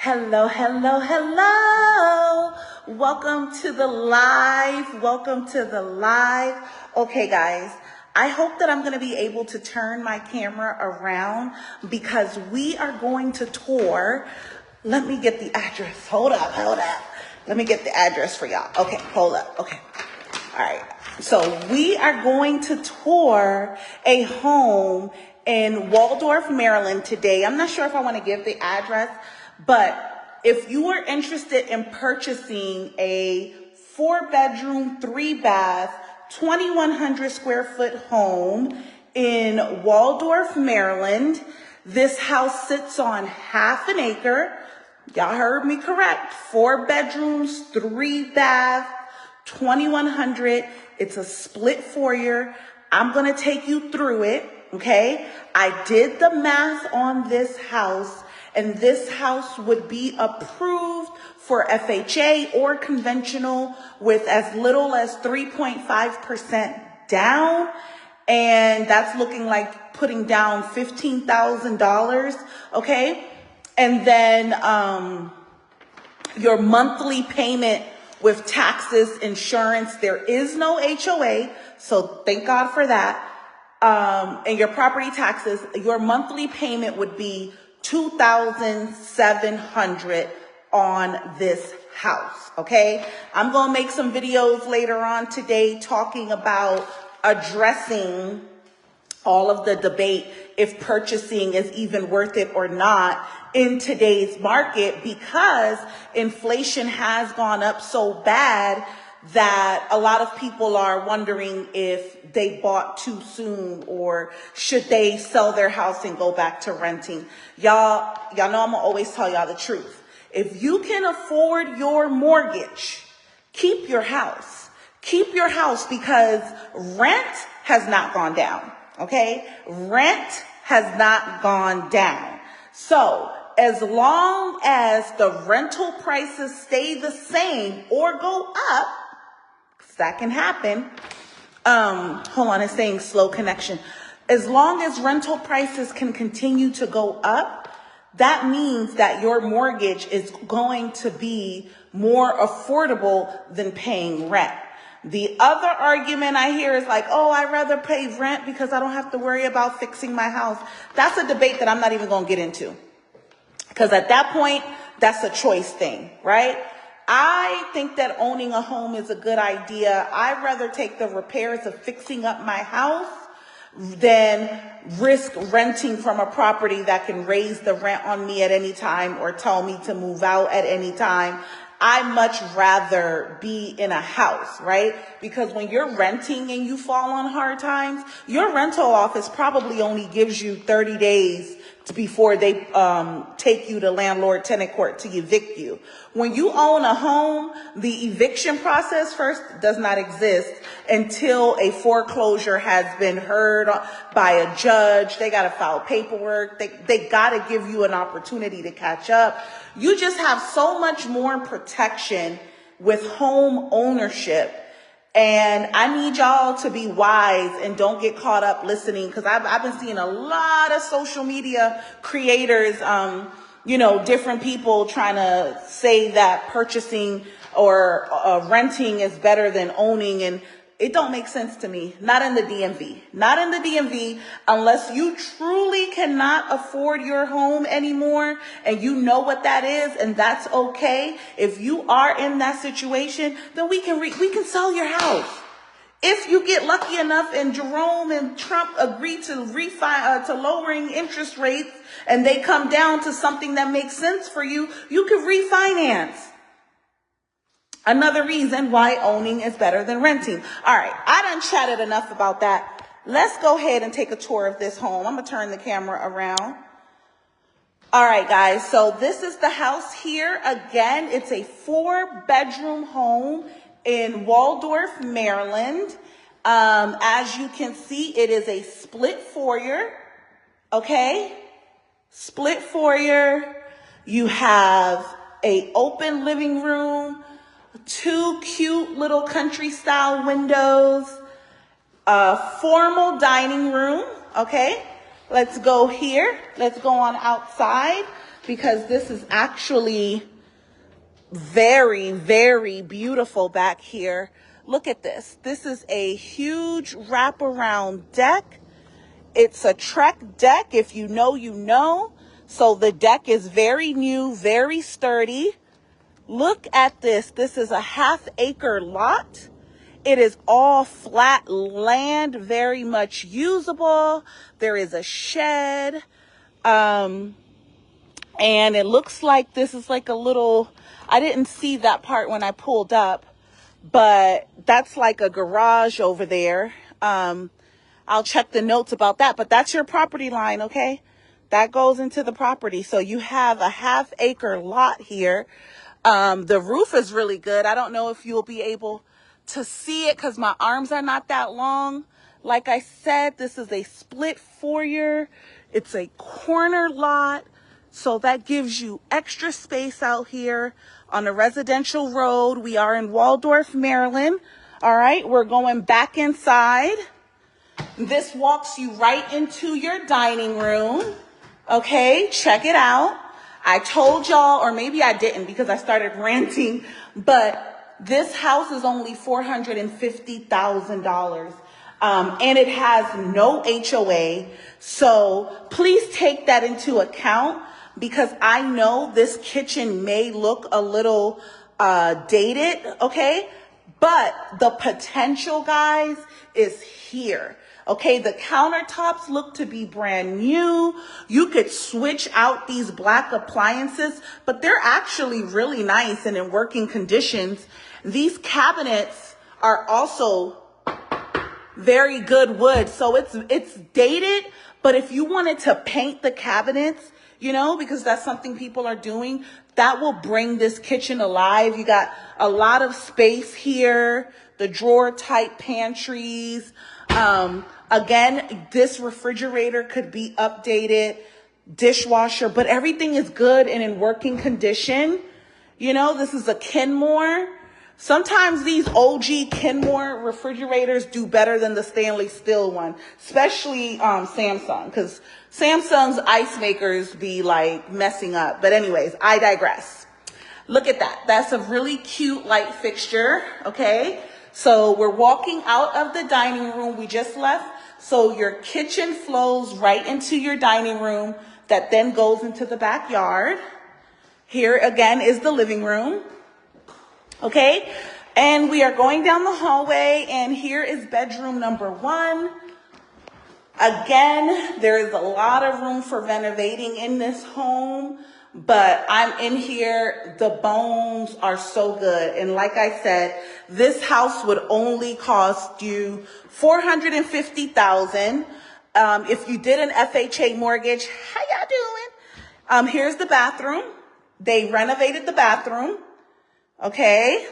Hello, hello, hello. Welcome to the live. Welcome to the live. Okay, guys, I hope that I'm going to be able to turn my camera around because we are going to tour. Let me get the address. Hold up. Let me get the address for y'all. Okay, hold up. Okay. All right. So we are going to tour a home in Waldorf, Maryland today. I'm not sure if I want to give the address, but if you are interested in purchasing a 4-bedroom, 3-bath, 2,100 square foot home in Waldorf, Maryland, this house sits on half an acre. Y'all heard me correct. 4 bedrooms, 3 baths, 2,100. It's a split foyer. I'm going to take you through it. Okay. I did the math on this house, and this house would be approved for FHA or conventional with as little as 3.5% down. And that's looking like putting down $15,000. Okay. And then, your monthly payment with taxes, insurance, there is no HOA. So thank God for that. And your property taxes, your monthly payment would be $2,700 on this house. Okay. I'm going to make some videos later on today talking about addressing all of the debate if purchasing is even worth it or not in today's market, because inflation has gone up so bad that a lot of people are wondering if they bought too soon or should they sell their house and go back to renting. Y'all know I'm gonna always tell y'all the truth. If you can afford your mortgage, keep your house. Keep your house, because rent has not gone down. Okay? Rent has not gone down. So as long as the rental prices stay the same or go up, that can happen. Hold on, it's saying slow connection. As long as rental prices can continue to go up, that means that your mortgage is going to be more affordable than paying rent. The other argument I hear is like, oh, I'd rather pay rent because I don't have to worry about fixing my house. That's a debate that I'm not even going to get into, because at that point, that's a choice thing, right? I think that owning a home is a good idea. I'd rather take the repairs of fixing up my house than risk renting from a property that can raise the rent on me at any time or tell me to move out at any time. I much rather be in a house, right? Because when you're renting and you fall on hard times, your rental office probably only gives you 30 days before they take you to landlord-tenant court to evict you. When you own a home, the eviction process first does not exist until a foreclosure has been heard by a judge. They got to file paperwork. They got to give you an opportunity to catch up. You just have so much more protection with home ownership. And I need y'all to be wise and don't get caught up listening, because I've been seeing a lot of social media creators, different people trying to say that purchasing or renting is better than owning. And it don't make sense to me. Not in the DMV. Not in the DMV, unless you truly cannot afford your home anymore and you know what that is, and that's okay. If you are in that situation, then we can sell your house. If you get lucky enough and Jerome and Trump agree to to lowering interest rates and they come down to something that makes sense for you, you can refinance. Another reason why owning is better than renting. All right, I done chatted enough about that. Let's go ahead and take a tour of this home. I'm going to turn the camera around. All right, guys, so this is the house here. Again, it's a 4-bedroom home in Waldorf, Maryland. As you can see, it is a split foyer. Okay, split foyer. You have an open living room, 2 cute little country style windows, a formal dining room. Okay, let's go here. Let's go on outside. because this is actually very, very beautiful back here. Look at this. This is a huge wraparound deck. It's a Trek deck. If you know, you know. So the deck is very new, very sturdy. Look at this. This is a half-acre lot. It is all flat land, very much usable. There is a shed. And it looks like this is like a little, I didn't see that part when I pulled up, but that's like a garage over there. I'll check the notes about that, but that's your property line, okay? That goes into the property. So you have a half-acre lot here. The roof is really good. I don't know if you'll be able to see it because my arms are not that long. Like I said, this is a split foyer. It's a corner lot. So that gives you extra space out here on a residential road. We are in Waldorf, Maryland. All right, we're going back inside. This walks you right into your dining room. Okay, check it out. I told y'all, or maybe I didn't because I started ranting, but this house is only $450,000. And it has no HOA. So please take that into account because I know this kitchen may look a little dated, okay? But the potential, guys, is here. Okay, the countertops look to be brand new. You could switch out these black appliances, but they're actually really nice and in working conditions. These cabinets are also very good wood. So it's dated, but if you wanted to paint the cabinets, you know, because that's something people are doing, that will bring this kitchen alive. You got a lot of space here, the drawer type pantries. Again, this refrigerator could be updated, dishwasher, but everything is good and in working condition. You know, this is a Kenmore. Sometimes these OG Kenmore refrigerators do better than the stainless steel one, especially Samsung, because Samsung's ice makers be like messing up. But anyways, I digress. Look at that. That's a really cute light fixture, okay? So we're walking out of the dining room we just left. So your kitchen flows right into your dining room that then goes into the backyard. Here again is the living room. Okay, and we are going down the hallway, and here is bedroom number 1. Again, there is a lot of room for renovating in this home, but I'm in here. The bones are so good. And like I said, this house would only cost you $450,000. If you did an FHA mortgage, how y'all doing? Here's the bathroom. They renovated the bathroom. Okay.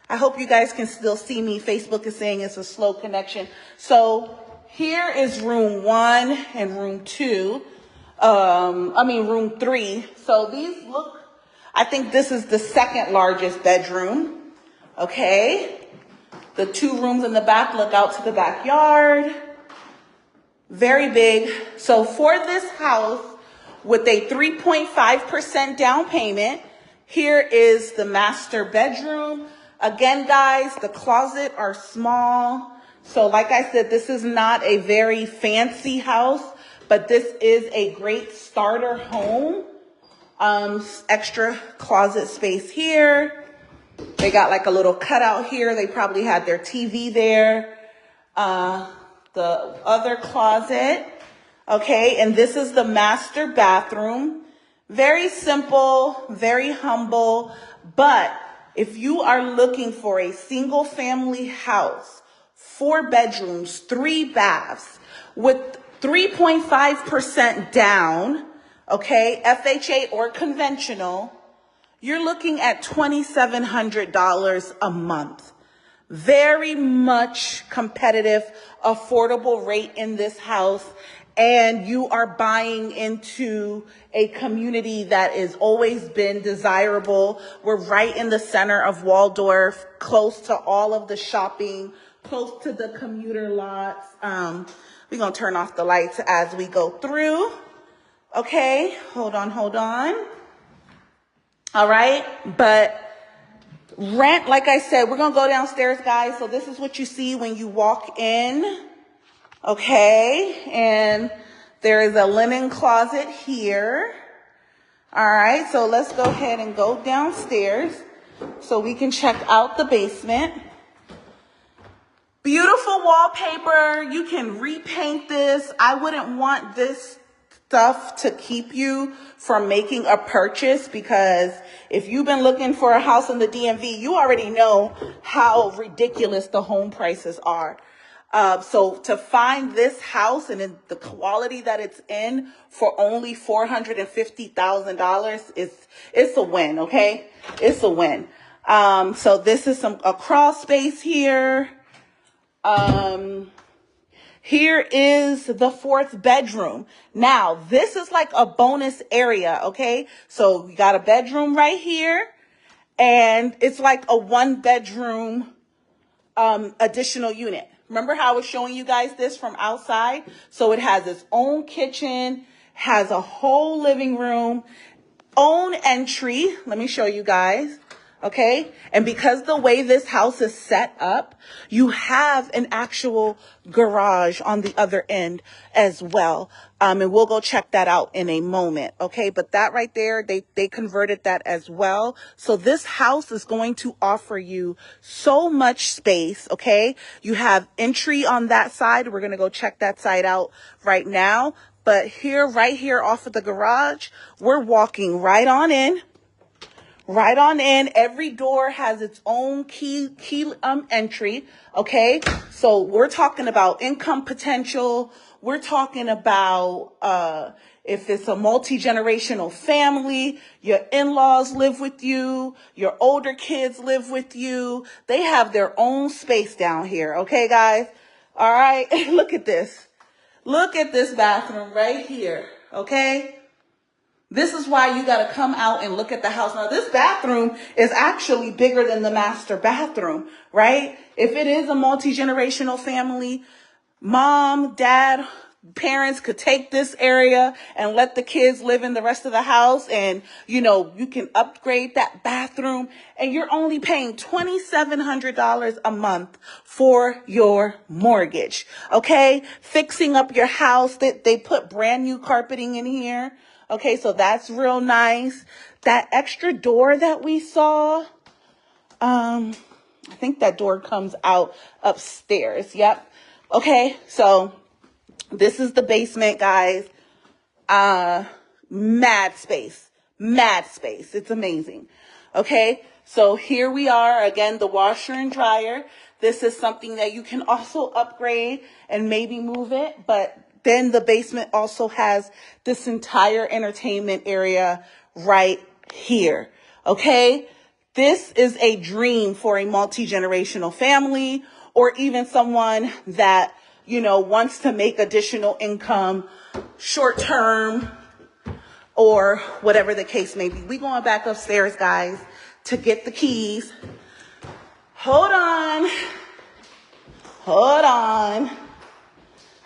I hope you guys can still see me. Facebook is saying it's a slow connection. So here is room 1 and room 2. Room 3. So these look, I think this is the second largest bedroom. Okay. The 2 rooms in the back look out to the backyard. Very big. So for this house with a 3.5% down payment, here is the master bedroom. Again, guys, the closets are small. So like I said, this is not a very fancy house, but this is a great starter home. Extra closet space here. They got like a little cutout here. They probably had their TV there. The other closet. Okay, and this is the master bathroom. Very simple, very humble, but if you are looking for a single family house, 4 bedrooms, 3 baths with 3.5% down, okay, FHA or conventional, you're looking at $2,700 a month. Very much competitive, affordable rate in this house. And you are buying into a community that has always been desirable. We're right in the center of Waldorf, close to all of the shopping, close to the commuter lots. We're going to turn off the lights as we go through. Okay, hold on. All right, but rent, like I said, we're gonna go downstairs, guys. So this is what you see when you walk in. Okay, and there is a linen closet here. All right, so let's go ahead and go downstairs so we can check out the basement. Beautiful wallpaper. You can repaint this. I wouldn't want this stuff to keep you from making a purchase, because if you've been looking for a house in the DMV, you already know how ridiculous the home prices are. So to find this house and in the quality that it's in for only $450,000 it's a win. Okay, it's a win. So this is a crawl space here. Here is the 4th bedroom. Now, this is like a bonus area, okay? So we got a bedroom right here, and it's like a 1-bedroom additional unit. Remember how I was showing you guys this from outside? So it has its own kitchen, has a whole living room, own entry. Let me show you guys. Okay. And because the way this house is set up, you have an actual garage on the other end as well. And we'll go check that out in a moment. Okay. But that right there, they converted that as well. So this house is going to offer you so much space. Okay. You have entry on that side. We're going to go check that side out right now. But here, right here off of the garage, we're walking right on in. Right on in. Every door has its own key entry. Okay. So we're talking about income potential. We're talking about, if it's a multi-generational family, your in-laws live with you, your older kids live with you. They have their own space down here. Okay, guys. All right. Look at this. Look at this bathroom right here. Okay. This is why you got to come out and look at the house. Now, this bathroom is actually bigger than the master bathroom, right? If it is a multi-generational family, mom, dad, parents could take this area and let the kids live in the rest of the house. And, you know, you can upgrade that bathroom, and you're only paying $2,700 a month for your mortgage. Okay. Fixing up your house, they put brand new carpeting in here. Okay, so that's real nice. That extra door that we saw, I think that door comes out upstairs. Yep. Okay, so this is the basement, guys. Mad space. It's amazing. Okay, so here we are. Again, the washer and dryer. This is something that you can also upgrade and maybe move it, but then the basement also has this entire entertainment area right here. Okay. This is a dream for a multi-generational family, or even someone that, you know, wants to make additional income short term, or whatever the case may be. We going back upstairs, guys, to get the keys. Hold on.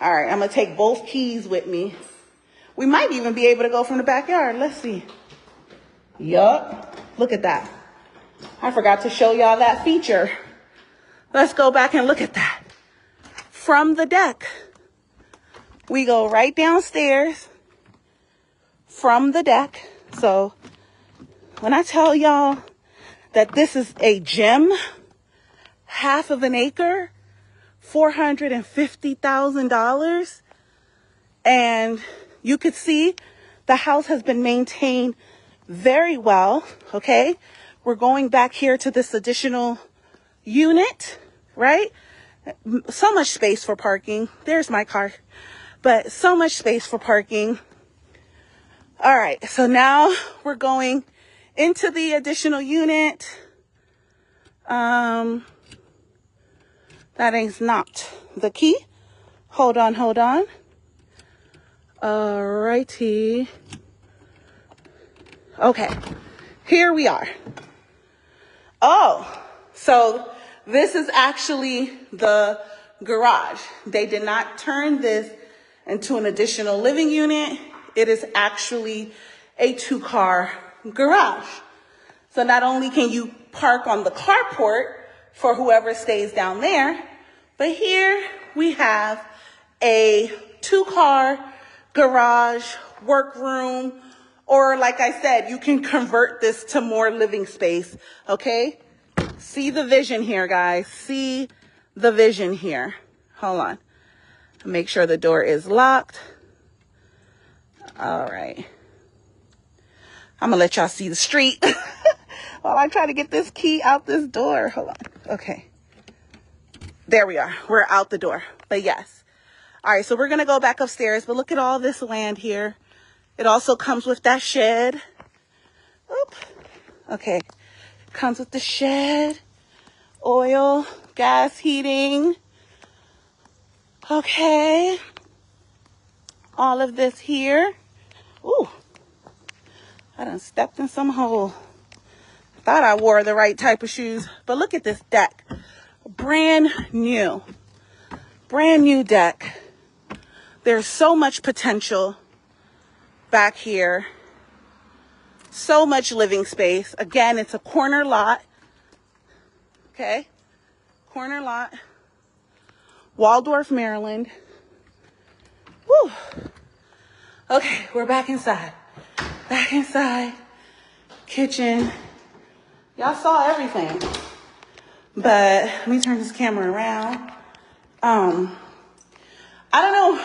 All right, I'm going to take both keys with me. We might even be able to go from the backyard. Let's see. Yup. Look at that. I forgot to show y'all that feature. Let's go back and look at that. From the deck, we go right downstairs from the deck. So when I tell y'all that this is a gem, half of an acre, $450,000, and you could see the house has been maintained very well. Okay, we're going back here to this additional unit, right? So much space for parking. There's my car, but so much space for parking. All right, so now we're going into the additional unit. That is not the key. Hold on. Alrighty. Okay, here we are. Oh, so this is actually the garage. They did not turn this into an additional living unit. it is actually a 2-car garage. So not only can you park on the carport for whoever stays down there, but here we have a 2-car garage, workroom, or like I said, you can convert this to more living space, okay? See the vision here, guys. See the vision here. Hold on. Make sure the door is locked. All right. I'm gonna let y'all see the street while I try to get this key out this door. Hold on. Okay. There we are. We're out the door. But yes. All right, so we're gonna go back upstairs, but look at all this land here. It also comes with that shed. Oop. Okay. Comes with the shed, oil, gas heating. Okay. All of this here. Ooh. I done stepped in some hole. Thought I wore the right type of shoes, but look at this deck. Brand new. Brand new deck. There's so much potential back here. So much living space. Again, it's a corner lot. Okay. Corner lot. Waldorf, Maryland. Woo. Okay, we're back inside. Back inside. Kitchen. Y'all saw everything. But let me turn this camera around. I don't know.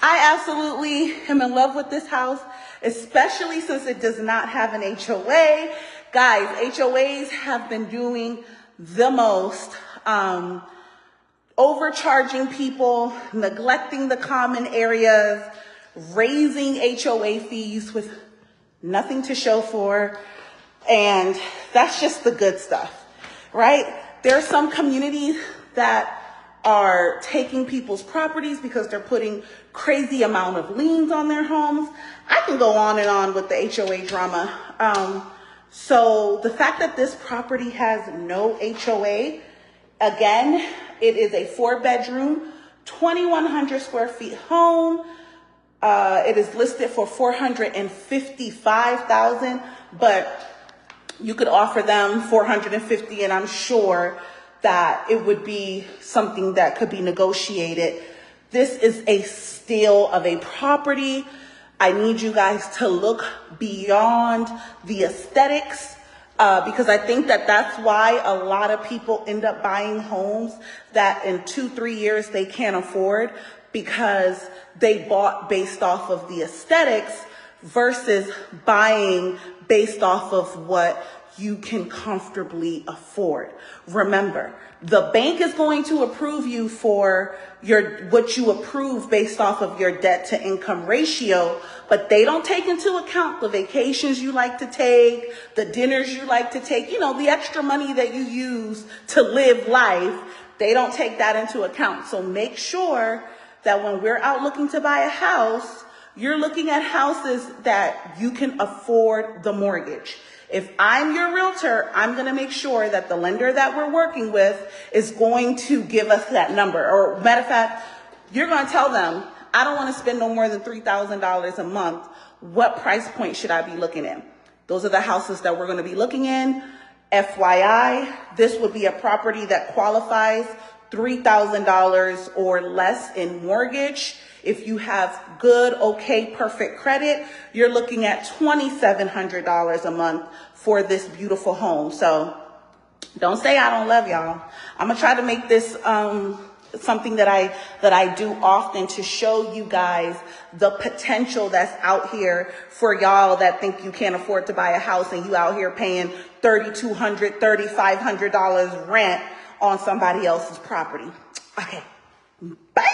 I absolutely am in love with this house, especially since it does not have an HOA. Guys, HOAs have been doing the most, overcharging people, neglecting the common areas, raising HOA fees with nothing to show for. And that's just the good stuff, right? There are some communities that are taking people's properties because they're putting crazy amount of liens on their homes. I can go on and on with the HOA drama. So the fact that this property has no HOA, again, it is a 4-bedroom, 2,100 square feet home. It is listed for $455,000, but you could offer them $450,000, and I'm sure that it would be something that could be negotiated. This is a steal of a property. I need you guys to look beyond the aesthetics, because I think that that's why a lot of people end up buying homes that in 2-3 years they can't afford, because they bought based off of the aesthetics versus buying based off of what you can comfortably afford. Remember, the bank is going to approve you for what you approve based off of your debt to income ratio, but they don't take into account the vacations you like to take, the dinners you like to take, the extra money that you use to live life. They don't take that into account. So make sure that when we're out looking to buy a house, you're looking at houses that you can afford the mortgage. If I'm your realtor, I'm going to make sure that the lender that we're working with is going to give us that number. Or matter of fact, you're going to tell them, I don't want to spend no more than $3,000 a month. What price point should I be looking in? Those are the houses that we're going to be looking in. FYI, this would be a property that qualifies $3,000 or less in mortgage. If you have good, okay, perfect credit, you're looking at $2,700 a month for this beautiful home. So don't say I don't love y'all. I'm gonna try to make this something that I do often to show you guys the potential that's out here for y'all that think you can't afford to buy a house and you out here paying $3,200, $3,500 rent on somebody else's property. Okay, bye.